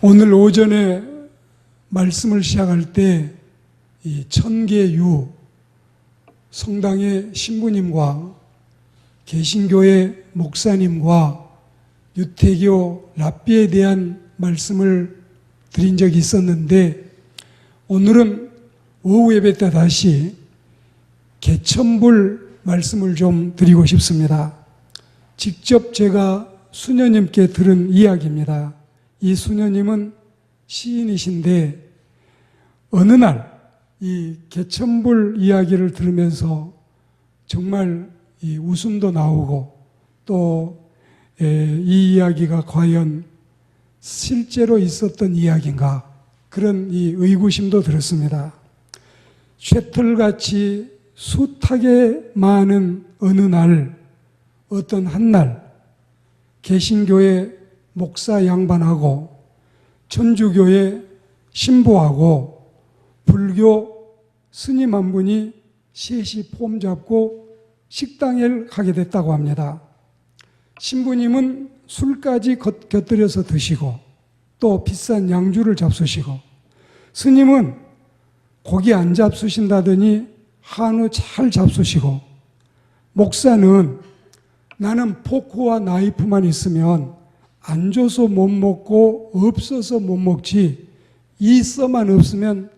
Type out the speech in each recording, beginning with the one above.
오늘 오전에 말씀을 시작할 때 이 천계유 성당의 신부님과 개신교의 목사님과 유태교 랍비에 대한 말씀을 드린 적이 있었는데, 오늘은 오후 예배 때 다시 개천불 말씀을 좀 드리고 싶습니다. 직접 제가 수녀님께 들은 이야기입니다. 이 수녀님은 시인이신데 어느 날 이 개천불 이야기를 들으면서 정말 이 웃음도 나오고 또 이 이야기가 과연 실제로 있었던 이야기인가, 그런 이 의구심도 들었습니다. 쇠털같이 숱하게 많은 어느 날, 어떤 한날 개신교의 목사 양반하고 천주교의 신부하고 불교 스님 한 분이 셋이 폼 잡고 식당에 가게 됐다고 합니다. 신부님은 술까지 곁들여서 드시고 또 비싼 양주를 잡수시고, 스님은 고기 안 잡수신다더니 한우 잘 잡수시고, 목사는 나는 포크와 나이프만 있으면 안 줘서 못 먹고 없어서 못 먹지, 이 써만 없으면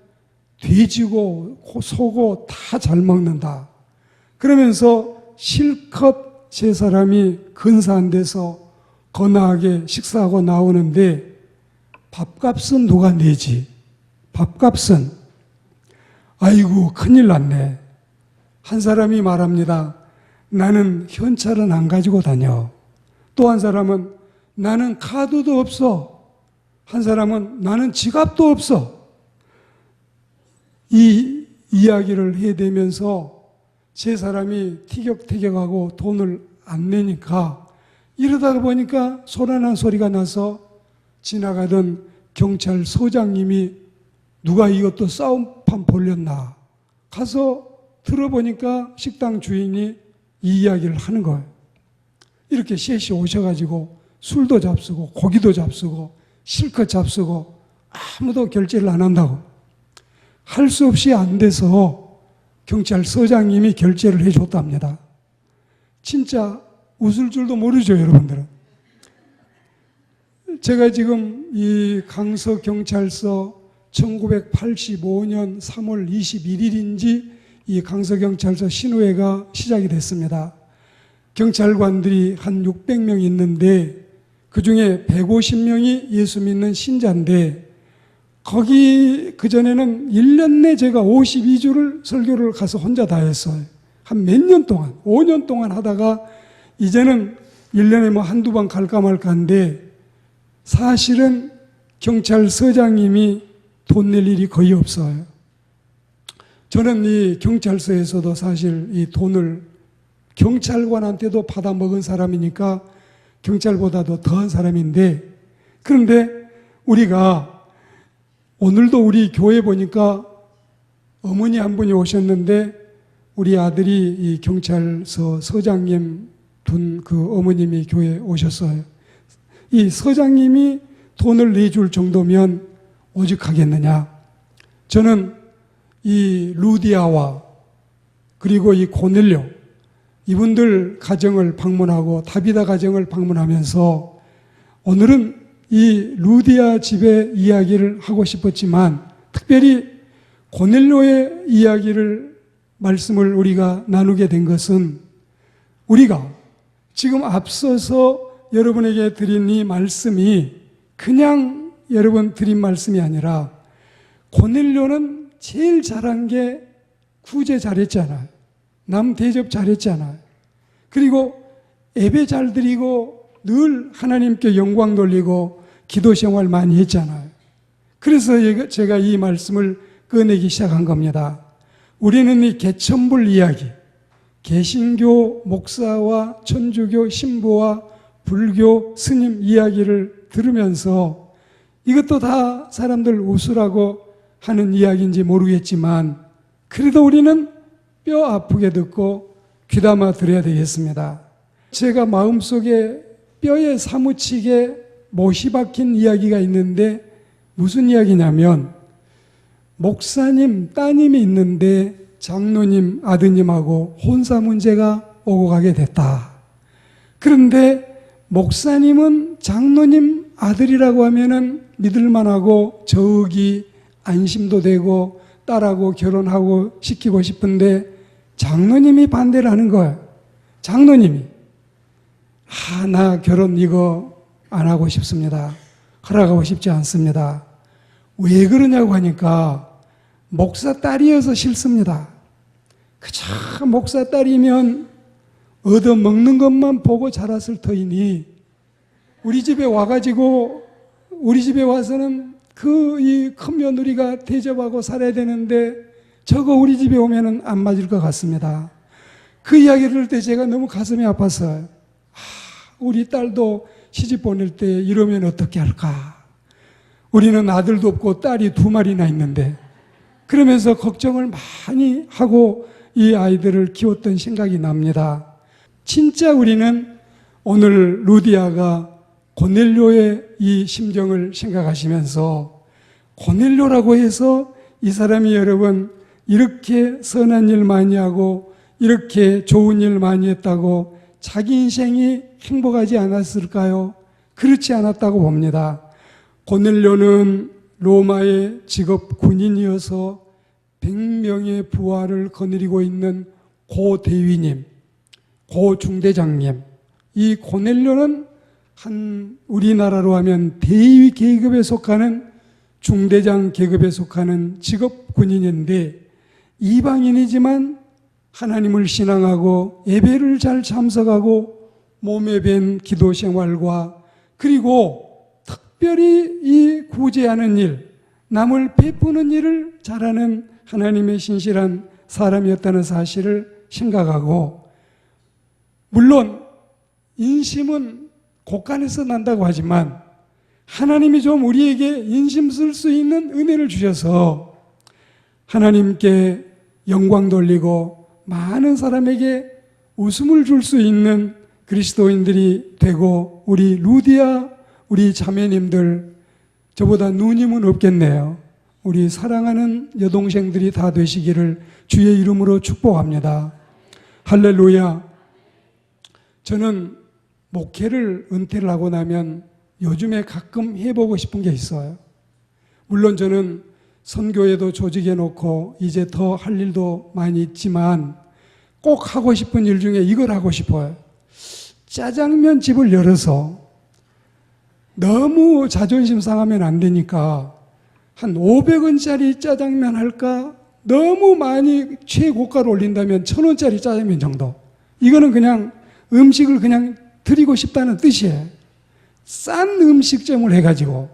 돼지고 소고 다 잘 먹는다. 그러면서 실컷 세 사람이 근사 안 돼서 거나하게 식사하고 나오는데 밥값은 누가 내지? 밥값은, 아이고 큰일 났네. 한 사람이 말합니다. 나는 현찰은 안 가지고 다녀. 또 한 사람은 나는 카드도 없어. 한 사람은 나는 지갑도 없어. 이 이야기를 해대면서 세 사람이 티격태격하고 돈을 안 내니까, 이러다가 보니까 소란한 소리가 나서 지나가던 경찰서장님이 누가 이것도 싸움판 벌렸나 가서 들어보니까 식당 주인이 이 이야기를 하는 거예요. 이렇게 셋이 오셔가지고 술도 잡수고 고기도 잡수고 실컷 잡수고 아무도 결제를 안 한다고. 할 수 없이 안 돼서 경찰서장님이 결제를 해줬답니다. 진짜 웃을 줄도 모르죠, 여러분들은. 제가 지금 이 강서경찰서 1985년 3월 21일인지 이 강서경찰서 신우회가 시작이 됐습니다. 경찰관들이 한 600명 있는데 그 중에 150명이 예수 믿는 신자인데, 거기 그전에는 1년 내 제가 52주를 설교를 가서 혼자 다 했어요. 한 몇 년 동안, 5년 동안 하다가 이제는 1년에 뭐 한두 번 갈까 말까인데, 사실은 경찰서장님이 돈 낼 일이 거의 없어요. 저는 이 경찰서에서도 사실 이 돈을 경찰관한테도 받아먹은 사람이니까 경찰보다도 더한 사람인데, 그런데 우리가 오늘도 우리 교회 보니까 어머니 한 분이 오셨는데, 우리 아들이 이 경찰서 서장님 둔 그 어머님이 교회에 오셨어요. 이 서장님이 돈을 내줄 정도면 오직하겠느냐. 저는 이 루디아와 그리고 이 고넬료, 이분들 가정을 방문하고 다비다 가정을 방문하면서 오늘은 이 루디아 집의 이야기를 하고 싶었지만, 특별히 고넬료의 이야기를 말씀을 우리가 나누게 된 것은, 우리가 지금 앞서서 여러분에게 드린 이 말씀이 그냥 여러분 드린 말씀이 아니라, 고넬료는 제일 잘한 게 구제 잘했잖아요. 남 대접 잘했잖아요. 그리고 예배 잘 드리고 늘 하나님께 영광 돌리고 기도 생활 많이 했잖아요. 그래서 제가 이 말씀을 꺼내기 시작한 겁니다. 우리는 이 개천불 이야기, 개신교 목사와 천주교 신부와 불교 스님 이야기를 들으면서, 이것도 다 사람들 웃으라고 하는 이야기인지 모르겠지만 그래도 우리는 뼈 아프게 듣고 귀담아 들어야 되겠습니다. 제가 마음속에 뼈에 사무치게 못이 박힌 이야기가 있는데 무슨 이야기냐면 목사님 따님이 있는데 장로님 아드님하고 혼사 문제가 오고 가게 됐다. 그런데 목사님은 장로님 아들이라고 하면은 믿을만하고 저기 안심도 되고 딸하고 결혼하고 시키고 싶은데 장로님이 반대를 하는 거예요. 장로님이 나 결혼 이거 안 하고 싶습니다. 허락하고 싶지 않습니다. 왜 그러냐고 하니까 목사 딸이어서 싫습니다. 그저 목사 딸이면 얻어먹는 것만 보고 자랐을 터이니 우리 집에 와가지고 우리 집에 와서는 이 큰 며느리가 대접하고 살아야 되는데 저거 우리 집에 오면은 안 맞을 것 같습니다. 그 이야기를 들을 때 제가 너무 가슴이 아팠어요. 우리 딸도 시집 보낼 때 이러면 어떻게 할까? 우리는 아들도 없고 딸이 2마리나 있는데 그러면서 걱정을 많이 하고 이 아이들을 키웠던 생각이 납니다. 진짜 우리는 오늘 루디아가 고넬료의 이 심정을 생각하시면서 고넬료라고 해서 이 사람이 여러분 이렇게 선한 일 많이 하고 이렇게 좋은 일 많이 했다고 자기 인생이 행복하지 않았을까요? 그렇지 않았다고 봅니다. 고넬료는 로마의 직업 군인이어서 100명의 부하를 거느리고 있는 고대위님, 고중대장님. 이 고넬료는 우리나라로 하면 대위 계급에 속하는 중대장 계급에 속하는 직업 군인인데 이방인이지만 하나님을 신앙하고 예배를 잘 참석하고 몸에 밴 기도 생활과 그리고 특별히 이 구제하는 일, 남을 베푸는 일을 잘하는 하나님의 신실한 사람이었다는 사실을 생각하고 물론 인심은 곳간에서 난다고 하지만 하나님이 좀 우리에게 인심 쓸 수 있는 은혜를 주셔서 하나님께 영광 돌리고 많은 사람에게 웃음을 줄 수 있는 그리스도인들이 되고 우리 루디아 우리 자매님들 저보다 누님은 없겠네요. 우리 사랑하는 여동생들이 다 되시기를 주의 이름으로 축복합니다. 할렐루야. 저는 목회를 은퇴를 하고 나면 요즘에 가끔 해보고 싶은 게 있어요. 물론 저는 선교회도 조직해 놓고 이제 더 할 일도 많이 있지만 꼭 하고 싶은 일 중에 이걸 하고 싶어요. 짜장면 집을 열어서 너무 자존심 상하면 안 되니까 한 500원짜리 짜장면 할까? 너무 많이 최고가로 올린다면 1000원짜리 짜장면 정도. 이거는 그냥 음식을 그냥 드리고 싶다는 뜻이에요. 싼 음식점을 해가지고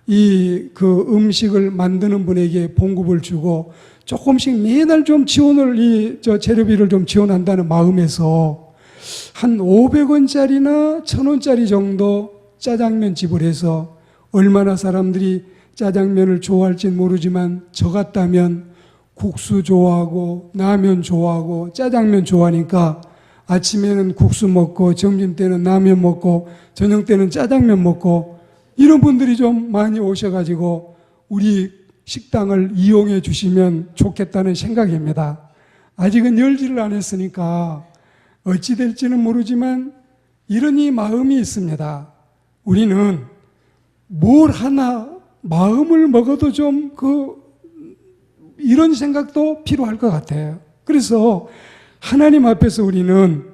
그 음식을 만드는 분에게 봉급을 주고 조금씩 매달 좀 지원을 재료비를 좀 지원한다는 마음에서 한 500원짜리나 1000원짜리 정도 짜장면 집을 해서 얼마나 사람들이 짜장면을 좋아할지는 모르지만 저 같다면 국수 좋아하고 라면 좋아하고 짜장면 좋아하니까 아침에는 국수 먹고 점심 때는 라면 먹고 저녁 때는 짜장면 먹고 이런 분들이 좀 많이 오셔가지고 우리 식당을 이용해 주시면 좋겠다는 생각입니다. 아직은 열지를 안 했으니까 어찌 될지는 모르지만 이런 이 마음이 있습니다. 우리는 뭘 하나 마음을 먹어도 좀 이런 생각도 필요할 것 같아요. 그래서 하나님 앞에서 우리는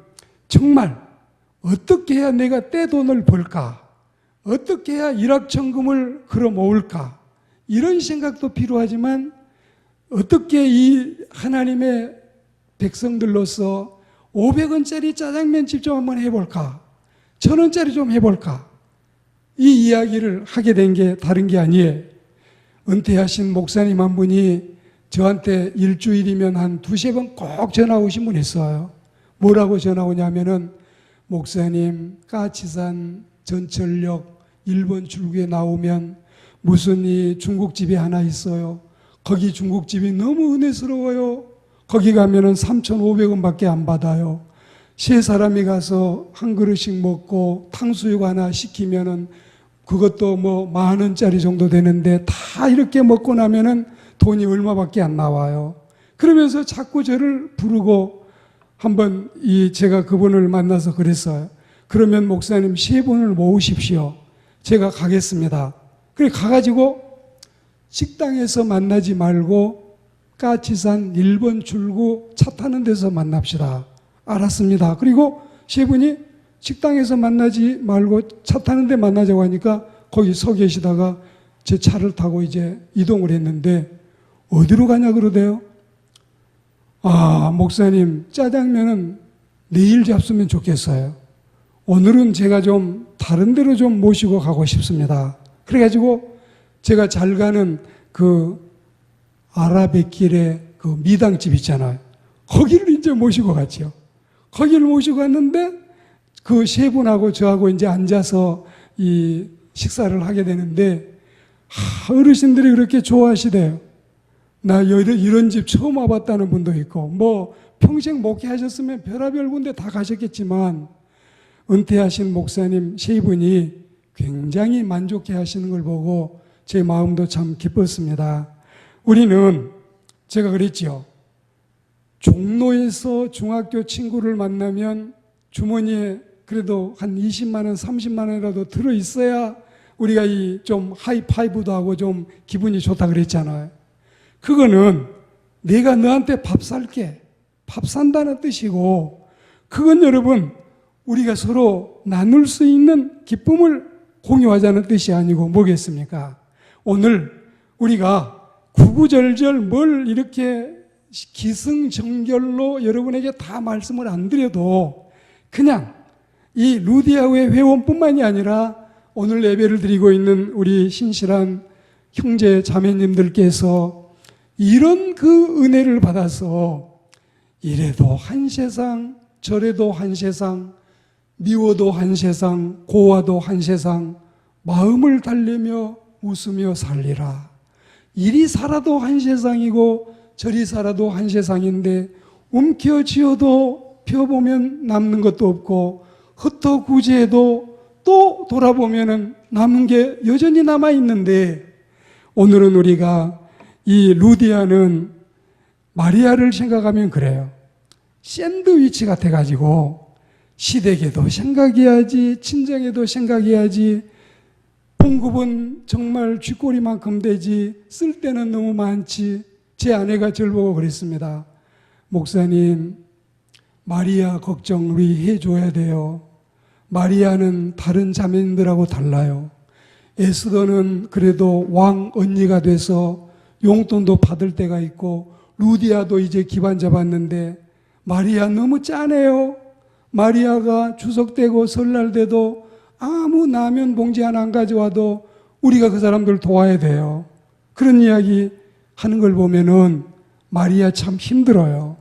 정말 어떻게 해야 내가 떼돈을 벌까? 어떻게 해야 일확천금을 걸어 모을까? 이런 생각도 필요하지만 어떻게 이 하나님의 백성들로서 500원짜리 짜장면집 좀 한번 해볼까? 1000원짜리 좀 해볼까? 이 이야기를 하게 된 게 다른 게 아니에요. 은퇴하신 목사님 한 분이 저한테 일주일이면 한 2-3번 꼭 전화 오신 분이 있어요. 뭐라고 전화 오냐면은 목사님 까치산 전철역 1번 출구에 나오면 무슨 이 중국집이 하나 있어요. 거기 중국집이 너무 은혜스러워요. 거기 가면은 3,500원밖에 안 받아요. 세 사람이 가서 한 그릇씩 먹고 탕수육 하나 시키면은 그것도 뭐 10,000원짜리 정도 되는데 다 이렇게 먹고 나면은 돈이 얼마밖에 안 나와요. 그러면서 자꾸 저를 부르고 한번 제가 그분을 만나서 그랬어요. 그러면 목사님 3분을 모으십시오. 제가 가겠습니다. 그래 가가지고 식당에서 만나지 말고 까치산 1번 출구 차 타는 데서 만납시다. 알았습니다. 그리고 3분이 식당에서 만나지 말고 차 타는 데 만나자고 하니까 거기 서 계시다가 제 차를 타고 이제 이동을 했는데 어디로 가냐 그러대요. 아, 목사님, 짜장면은 내일 잡수면 좋겠어요. 오늘은 제가 좀 다른 데로 좀 모시고 가고 싶습니다. 그래가지고 제가 잘 가는 그 아라뱃길에 그 미당집 있잖아요. 거기를 이제 모시고 갔죠. 거기를 모시고 갔는데 그 3분하고 저하고 이제 앉아서 이 식사를 하게 되는데 어르신들이 그렇게 좋아하시대요. 나 이런 집 처음 와봤다는 분도 있고 뭐 평생 목회하셨으면 별의별 군데 다 가셨겠지만 은퇴하신 목사님 3분이 굉장히 만족해 하시는 걸 보고 제 마음도 참 기뻤습니다. 우리는 제가 그랬지요. 종로에서 중학교 친구를 만나면 주머니에 그래도 한 20만 원, 30만 원이라도 들어있어야 우리가 좀 하이파이브도 하고 좀 기분이 좋다 그랬잖아요. 그거는 내가 너한테 밥 살게, 밥 산다는 뜻이고 그건 여러분 우리가 서로 나눌 수 있는 기쁨을 공유하자는 뜻이 아니고 뭐겠습니까? 오늘 우리가 구구절절 뭘 이렇게 기승전결로 여러분에게 다 말씀을 안 드려도 그냥 이 루디아의 회원뿐만이 아니라 오늘 예배를 드리고 있는 우리 신실한 형제 자매님들께서 이런 그 은혜를 받아서 이래도 한 세상 저래도 한 세상 미워도 한 세상 고와도 한 세상 마음을 달래며 웃으며 살리라. 이리 살아도 한 세상이고 저리 살아도 한 세상인데 움켜쥐어도 펴보면 남는 것도 없고 흩어구지해도 또 돌아보면 남은 게 여전히 남아있는데 오늘은 우리가 이 루디아는 마리아를 생각하면 그래요. 샌드위치 같아가지고 시댁에도 생각해야지 친정에도 생각해야지 봉급은 정말 쥐꼬리만큼 되지 쓸 때는 너무 많지. 제 아내가 저를 보고 그랬습니다. 목사님, 마리아 걱정 우리 해줘야 돼요. 마리아는 다른 자매님들하고 달라요. 에스더는 그래도 왕 언니가 돼서 용돈도 받을 때가 있고 루디아도 이제 기반 잡았는데 마리아 너무 짜네요. 마리아가 추석 때고 설날 때도 아무 라면 봉지 하나 안 가져와도 우리가 그 사람들 도와야 돼요. 그런 이야기 하는 걸 보면은 마리아 참 힘들어요.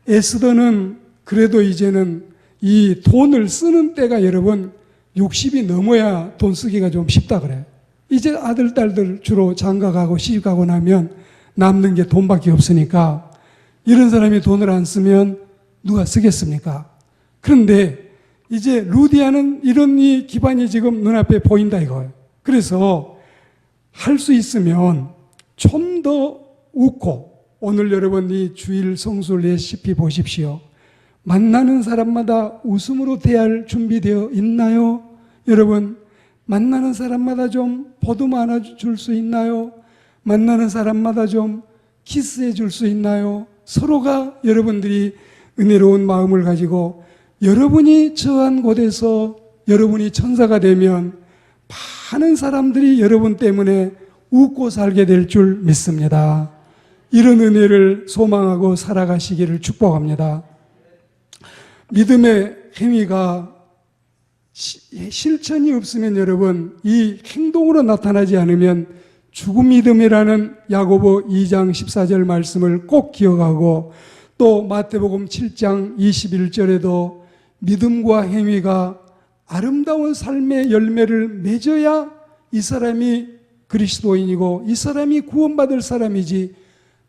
에스더는 그래도 이제는 이 돈을 쓰는 때가 여러분 60이 넘어야 돈 쓰기가 좀 쉽다 그래요. 이제 아들, 딸들 주로 장가가고 시집가고 나면 남는 게 돈밖에 없으니까 이런 사람이 돈을 안 쓰면 누가 쓰겠습니까? 그런데 이제 루디아는 이런 이 기반이 지금 눈앞에 보인다 이거예요. 그래서 할 수 있으면 좀 더 웃고 오늘 여러분 이 주일 성수 레시피 보십시오. 만나는 사람마다 웃음으로 대할 준비되어 있나요? 여러분 만나는 사람마다 좀 보듬어 안아줄 수 있나요? 만나는 사람마다 좀 키스해 줄 수 있나요? 서로가 여러분들이 은혜로운 마음을 가지고 여러분이 처한 곳에서 여러분이 천사가 되면 많은 사람들이 여러분 때문에 웃고 살게 될 줄 믿습니다. 이런 은혜를 소망하고 살아가시기를 축복합니다. 믿음의 행위가 실천이 없으면 여러분 이 행동으로 나타나지 않으면 죽은 믿음이라는 야고보 2장 14절 말씀을 꼭 기억하고 또 마태복음 7장 21절에도 믿음과 행위가 아름다운 삶의 열매를 맺어야 이 사람이 그리스도인이고 이 사람이 구원받을 사람이지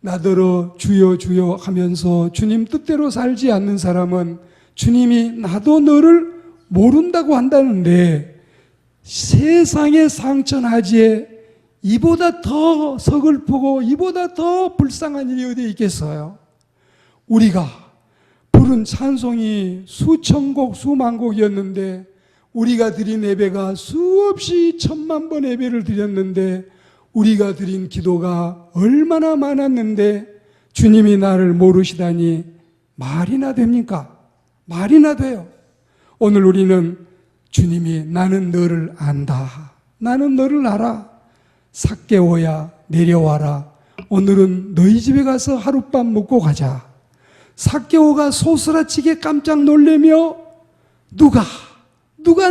나더러 주여 주여 하면서 주님 뜻대로 살지 않는 사람은 주님이 나도 너를 모른다고 한다는데 세상의 상천하지에 이보다 더 서글프고 이보다 더 불쌍한 일이 어디 있겠어요? 우리가 부른 찬송이 수천 곡 수만 곡이었는데 우리가 드린 예배가 수없이 천만 번 예배를 드렸는데 우리가 드린 기도가 얼마나 많았는데 주님이 나를 모르시다니 말이나 됩니까? 말이나 돼요. 오늘 우리는 주님이 나는 너를 안다. 나는 너를 알아. 삭개오야 내려와라. 오늘은 너희 집에 가서 하룻밤 묵고 가자. 삭개오가 소스라치게 깜짝 놀라며 누가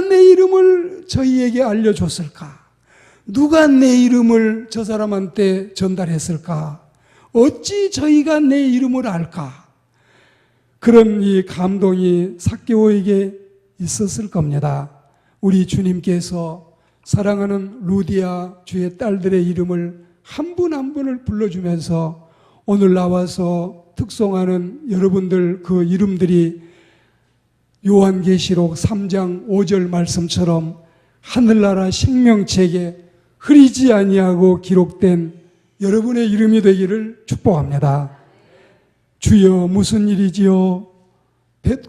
내 이름을 저희에게 알려줬을까? 누가 내 이름을 저 사람한테 전달했을까? 어찌 저희가 내 이름을 알까? 그런 이 감동이 삭개오에게 있었을 겁니다. 우리 주님께서 사랑하는 루디아 주의 딸들의 이름을 한 분 한 분을 불러주면서 오늘 나와서 특송하는 여러분들 그 이름들이 요한계시록 3장 5절 말씀처럼 하늘나라 생명책에 흐리지 아니하고 기록된 여러분의 이름이 되기를 축복합니다. 주여 무슨 일이지요?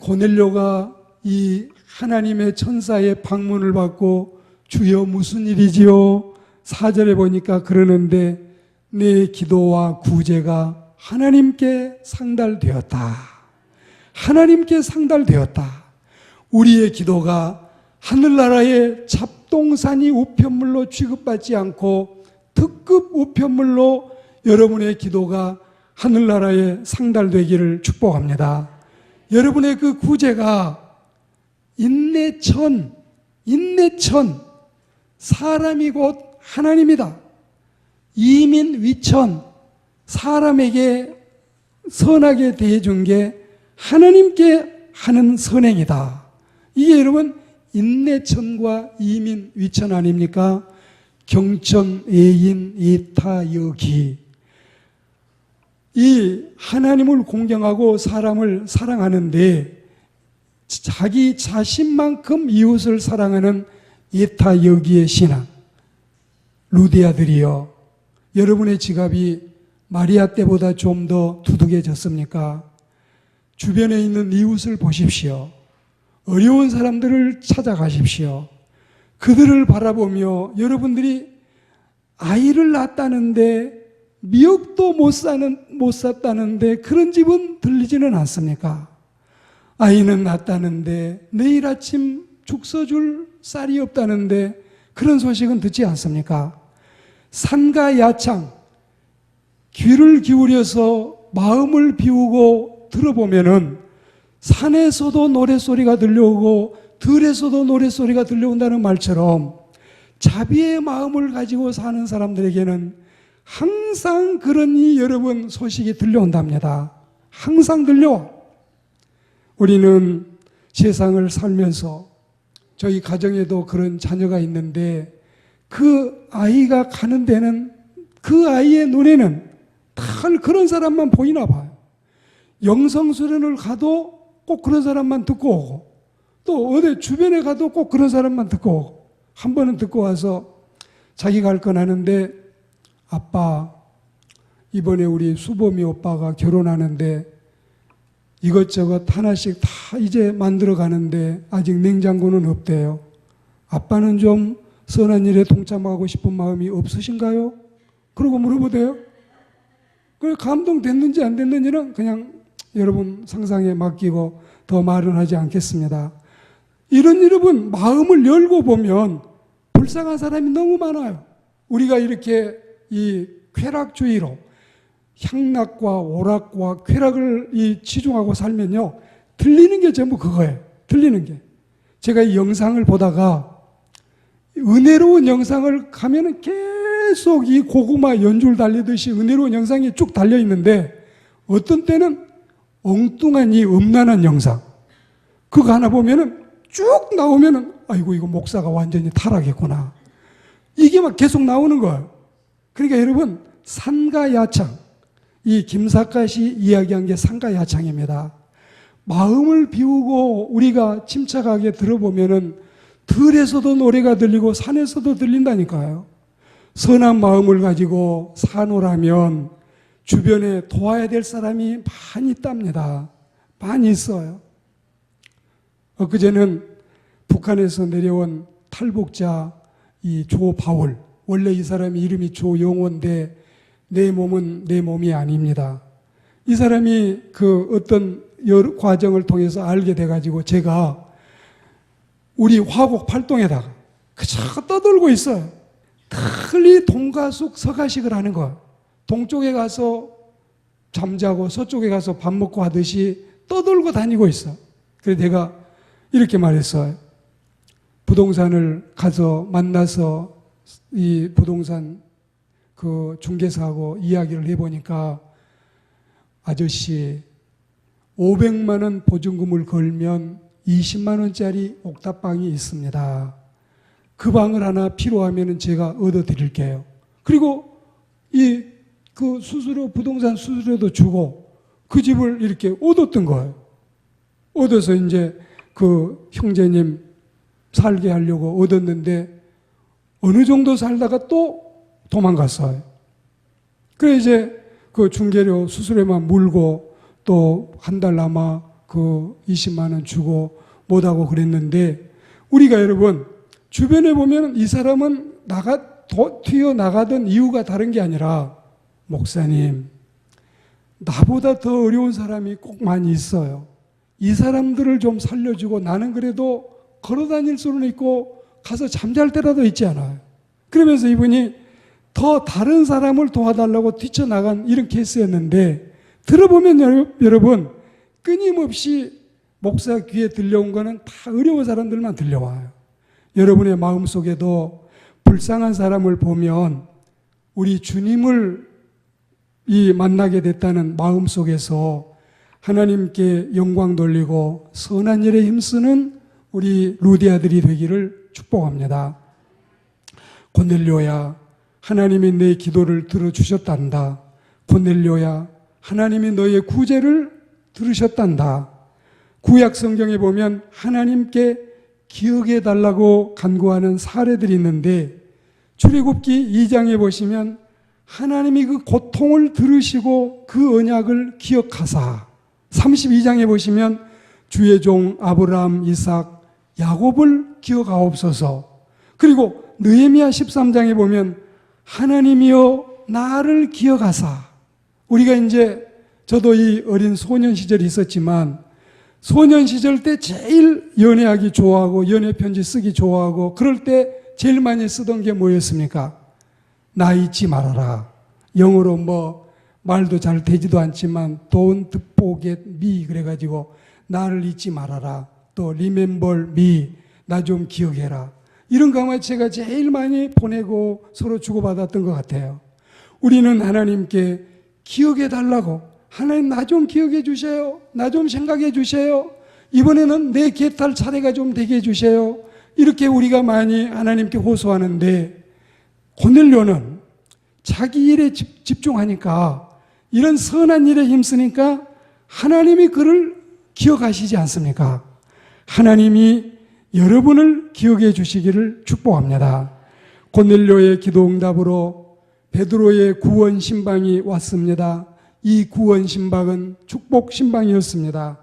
고넬료가 이 하나님의 천사의 방문을 받고 주여 무슨 일이지요? 4절에 보니까 그러는데 내 기도와 구제가 하나님께 상달되었다. 하나님께 상달되었다. 우리의 기도가 하늘나라의 잡동사니 우편물로 취급받지 않고 특급 우편물로 여러분의 기도가 하늘나라에 상달되기를 축복합니다. 여러분의 그 구제가 인내천, 사람이 곧 하나님이다. 이민위천, 사람에게 선하게 대해준 게 하나님께 하는 선행이다. 이게 여러분 인내천과 이민위천 아닙니까? 경천, 애인, 이타, 여기. 이 하나님을 공경하고 사람을 사랑하는데 자기 자신만큼 이웃을 사랑하는 이타, 여기의 신앙. 루디아들이여, 여러분의 지갑이 마리아 때보다 좀 더 두둑해졌습니까? 주변에 있는 이웃을 보십시오. 어려운 사람들을 찾아가십시오. 그들을 바라보며 여러분들이 아이를 낳았다는데 미역도 못 샀다는데 그런 집은 들리지는 않습니까? 아이는 낳았다는데 내일 아침 죽 써줄 쌀이 없다는데 그런 소식은 듣지 않습니까? 산과 야창, 귀를 기울여서 마음을 비우고 들어보면은 산에서도 노랫소리가 들려오고 들에서도 노랫소리가 들려온다는 말처럼 자비의 마음을 가지고 사는 사람들에게는 항상 그런 이 여러분 소식이 들려온답니다. 항상 들려와. 우리는 세상을 살면서 저희 가정에도 그런 자녀가 있는데 그 아이가 가는 데는 그 아이의 눈에는 다 그런 사람만 보이나 봐요. 영성수련을 가도 꼭 그런 사람만 듣고 오고 또 어디 주변에 가도 꼭 그런 사람만 듣고 오고 한 번은 듣고 와서 자기가 할 건 하는데 아빠 이번에 우리 수범이 오빠가 결혼하는데 이것저것 하나씩 다 이제 만들어 가는데 아직 냉장고는 없대요. 아빠는 좀 선한 일에 동참하고 싶은 마음이 없으신가요? 그러고 물어보대요. 그 감동됐는지 안 됐는지는 그냥 여러분 상상에 맡기고 더 말은 하지 않겠습니다. 이런 여러분 마음을 열고 보면 불쌍한 사람이 너무 많아요. 우리가 이렇게 이 쾌락주의로 향락과 오락과 쾌락을 치중하고 살면요 들리는 게 전부 그거예요. 들리는 게. 제가 이 영상을 보다가 은혜로운 영상을 가면은 계속 이 고구마 연줄 달리듯이 은혜로운 영상이 쭉 달려 있는데 어떤 때는 엉뚱한 이 음란한 영상 그거 하나 보면은 쭉 나오면은 아이고 이거 목사가 완전히 타락했구나 이게 막 계속 나오는 거예요. 그러니까 여러분 산과 야창 이 김사갓이 이야기한 게 산과 야창입니다. 마음을 비우고 우리가 침착하게 들어보면은 들에서도 노래가 들리고 산에서도 들린다니까요. 선한 마음을 가지고 사노라면 주변에 도와야 될 사람이 많이 있답니다. 많이 있어요. 엊그제는 북한에서 내려온 탈북자 이 조바울, 원래 이 사람이 이름이 조영호인데 내 몸은 내 몸이 아닙니다. 이 사람이 그 어떤 여러 과정을 통해서 알게 돼가지고 제가 우리 화곡 팔동에다가 그저 떠들고 있어요. 털리 동가숙 서가식을 하는 거예요. 동쪽에 가서 잠자고 서쪽에 가서 밥 먹고 하듯이 떠들고 다니고 있어. 그래서 내가 이렇게 말했어요. 부동산을 가서 만나서 이 부동산 그 중개사하고 이야기를 해보니까 아저씨 500만 원 보증금을 걸면 20만 원짜리 옥탑방이 있습니다. 그 방을 하나 필요하면 제가 얻어 드릴게요. 그리고 그 수수료, 부동산 수수료도 주고 그 집을 이렇게 얻었던 거예요. 얻어서 이제 그 형제님 살게 하려고 얻었는데 어느 정도 살다가 또 도망갔어요. 그래 이제 그 중개료 수수료만 물고 또 한 달 남아 그 20만 원 주고 못하고 그랬는데 우리가 여러분 주변에 보면 이 사람은 튀어나가던 이유가 다른 게 아니라 목사님 나보다 더 어려운 사람이 꼭 많이 있어요. 이 사람들을 좀 살려주고 나는 그래도 걸어다닐 수는 있고 가서 잠잘 때라도 있지 않아요. 그러면서 이분이 더 다른 사람을 도와달라고 뛰쳐나간 이런 케이스였는데 들어보면 여러분 끊임없이 목사 귀에 들려온 거는 다 어려운 사람들만 들려와요. 여러분의 마음속에도 불쌍한 사람을 보면 우리 주님을 만나게 됐다는 마음속에서 하나님께 영광 돌리고 선한 일에 힘쓰는 우리 루디 아들이 되기를 축복합니다. 고넬료야, 하나님이 내 기도를 들어주셨단다. 고넬료야, 하나님이 너의 구제를 들으셨단다. 구약 성경에 보면 하나님께 기억해 달라고 간구하는 사례들이 있는데 출애굽기 2장에 보시면 하나님이 그 고통을 들으시고 그 언약을 기억하사 32장에 보시면 주의 종 아브라함, 이삭, 야곱을 기억하옵소서. 그리고 느헤미야 13장에 보면 하나님이여 나를 기억하사. 우리가 이제 저도 이 어린 소년 시절이 있었지만 소년 시절 때 제일 연애하기 좋아하고 연애 편지 쓰기 좋아하고 그럴 때 제일 많이 쓰던 게 뭐였습니까? 나 잊지 말아라. 영어로 말도 잘 되지도 않지만 Don't forget me 그래가지고 나를 잊지 말아라. 또 Remember me 나 좀 기억해라. 이런 강화 제가 제일 많이 보내고 서로 주고받았던 것 같아요. 우리는 하나님께 기억해 달라고 하나님 나 좀 기억해 주세요. 나 좀 생각해 주세요. 이번에는 내 개탈 차례가 좀 되게 해 주세요. 이렇게 우리가 많이 하나님께 호소하는데 고넬료는 자기 일에 집중하니까 이런 선한 일에 힘쓰니까 하나님이 그를 기억하시지 않습니까? 하나님이 여러분을 기억해 주시기를 축복합니다. 고넬료의 기도 응답으로 베드로의 구원 신방이 왔습니다. 이 구원 신방은 축복 신방이었습니다.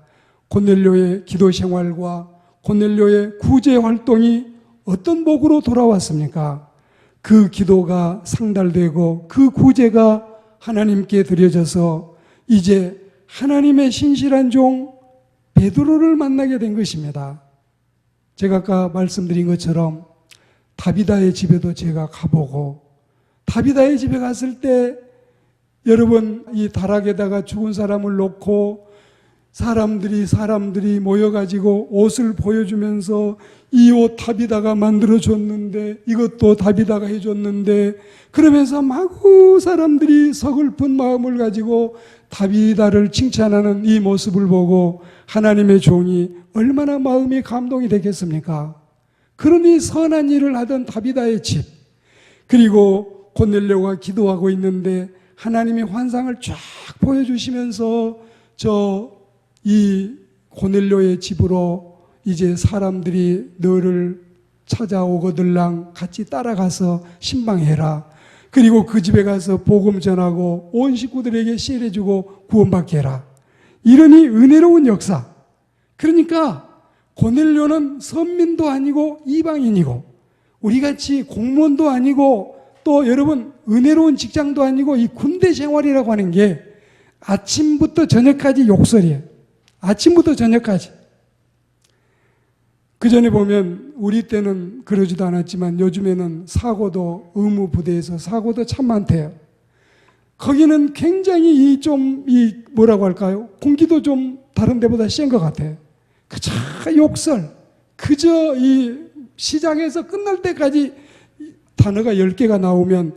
고넬료의 기도 생활과 고넬료의 구제 활동이 어떤 복으로 돌아왔습니까? 그 기도가 상달되고 그 구제가 하나님께 드려져서 이제 하나님의 신실한 종 베드로를 만나게 된 것입니다. 제가 아까 말씀드린 것처럼 다비다의 집에도 제가 가보고 다비다의 집에 갔을 때 여러분 이 다락에다가 죽은 사람을 놓고 사람들이 모여가지고 옷을 보여주면서 이 옷 다비다가 만들어줬는데 이것도 다비다가 해줬는데 그러면서 마구 사람들이 서글픈 마음을 가지고 다비다를 칭찬하는 이 모습을 보고 하나님의 종이 얼마나 마음이 감동이 되겠습니까? 그러니 선한 일을 하던 다비다의 집 그리고 고넬료가 기도하고 있는데 하나님이 환상을 쫙 보여주시면서 이 고넬료의 집으로 이제 사람들이 너를 찾아오거들랑 같이 따라가서 신방해라. 그리고 그 집에 가서 복음 전하고 온 식구들에게 씨해주고 구원받게 해라. 이러니 은혜로운 역사. 그러니까 고넬료는 선민도 아니고 이방인이고 우리같이 공무원도 아니고 또 여러분 은혜로운 직장도 아니고 이 군대 생활이라고 하는 게 아침부터 저녁까지 욕설이에요. 아침부터 저녁까지. 그 전에 보면 우리 때는 그러지도 않았지만 요즘에는 사고도 의무부대에서 사고도 참 많대요. 거기는 굉장히 뭐라고 할까요? 공기도 좀 다른 데보다 센 것 같아요. 그저 욕설, 그저 이 시작해서 끝날 때까지 단어가 10개가 나오면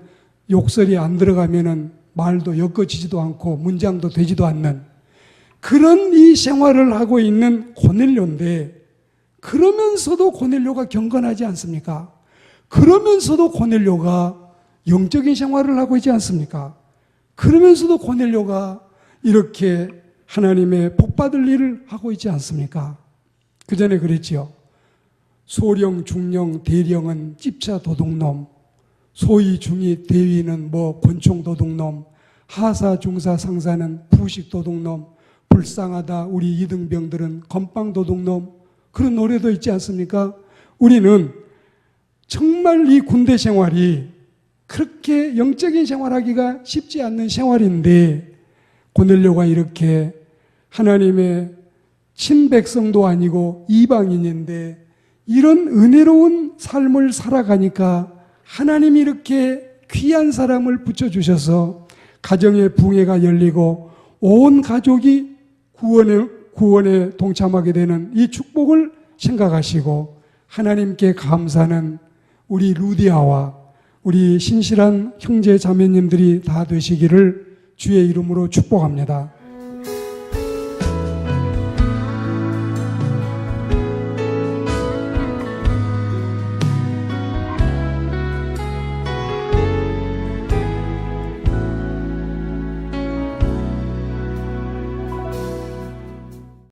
욕설이 안 들어가면은 말도 엮어지지도 않고 문장도 되지도 않는 그런 이 생활을 하고 있는 고넬료인데 그러면서도 고넬료가 경건하지 않습니까? 그러면서도 고넬료가 영적인 생활을 하고 있지 않습니까? 그러면서도 고넬료가 이렇게 하나님의 복받을 일을 하고 있지 않습니까? 그 전에 그랬지요. 소령, 중령, 대령은 찝차 도둑놈, 소위, 중위, 대위는 권총 도둑놈, 하사, 중사, 상사는 부식 도둑놈, 불쌍하다 우리 이등병들은 건빵 도둑놈, 그런 노래도 있지 않습니까? 우리는 정말 이 군대 생활이 그렇게 영적인 생활하기가 쉽지 않는 생활인데 고넬료가 이렇게 하나님의 친백성도 아니고 이방인인데 이런 은혜로운 삶을 살아가니까 하나님이 이렇게 귀한 사람을 붙여주셔서 가정의 붕해가 열리고 온 가족이 구원에 동참하게 되는 이 축복을 생각하시고 하나님께 감사하는 우리 루디아와 우리 신실한 형제 자매님들이 다 되시기를 주의 이름으로 축복합니다.